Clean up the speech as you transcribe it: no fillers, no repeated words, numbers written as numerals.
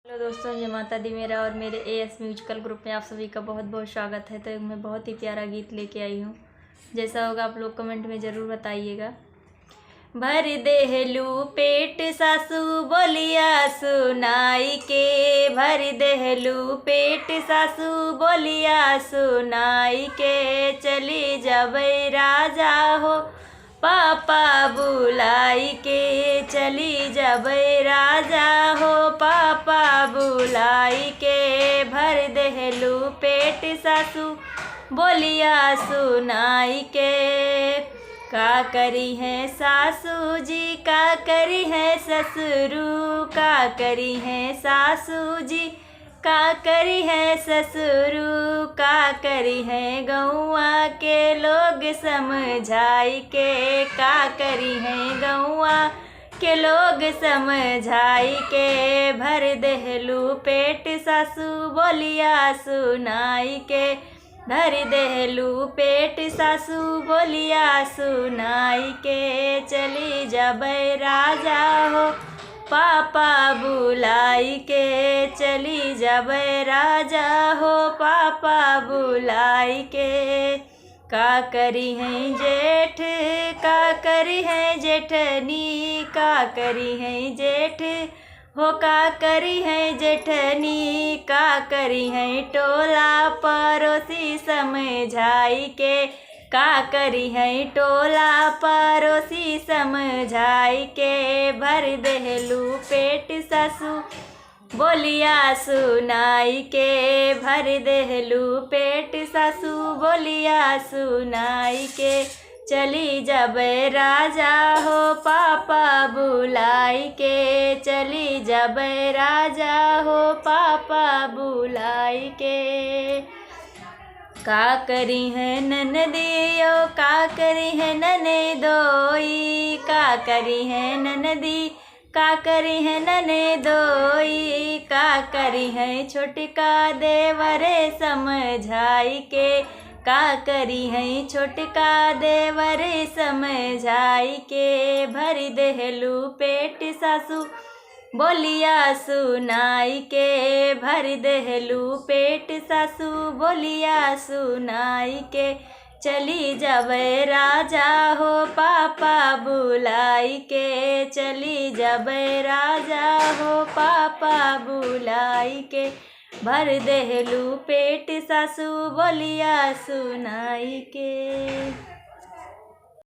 Hello दोस्तों, जय माता दी। मेरा और मेरे एएस म्यूजिकल ग्रुप में आप सभी का बहुत बहुत स्वागत है। तो मैं बहुत ही प्यारा गीत लेके आई हूँ। जैसा होगा आप लोग कमेंट में ज़रूर बताइएगा। भर देहलू पेट सासू बोलिया सुनाई के, भर देहलू पेट सासू बोलिया सुनाई के, चली जबै राजा हो पापा बुलाई के, चली जबै राजा हो पापा बुलाई के, भर देहलू पेट सासू बोलिया सुनाई के। का करी है सासू जी, का करी है ससुरू, का करी है सासू जी, का करी है ससुरू, का करी है गौआ के लोग समझाई के, का करी है गौआ के लोग समझाई के, भर देहलू पेट सासू बोलिया सुनाई के, भर देहलू पेट सासू बोलिया सुनाई के, चली जबै राजा हो पापा बुलाई के, चली जबै राजा हो पापा बुलाई के। का करी है जेठ, का करी है जेठनी, का करी है जेठ हो, का करी है जेठनी, का करी है टोला पड़ोसी समझाई के, का करी है टोला पड़ोसी समझाई के, भर देहलू पेट सासू बोलिया सुनाई के, भर देहलू पेट सासू बोलिया सुनाई के, चली जबै राजा हो पापा बुलाई के, चली जबै राजा हो पापा बुलाई के। का करी है ननदियो, का करी है ननदोई, का करी है ननदी, का करी है ननदोई, का करी है छोटका देवरे समझाई के, का करी है छोटका देवरे समझाई के, भर देहलू पेट सासू बोलिया सुनाई के, भर देहलू पेट सासू बोलिया सुनाई के, चली जबै राजा हो पापा बुलाई के, चली जबै राजा हो पापा बुलाई के, भर देहलू पेट सासू बोलिया सुनाई के।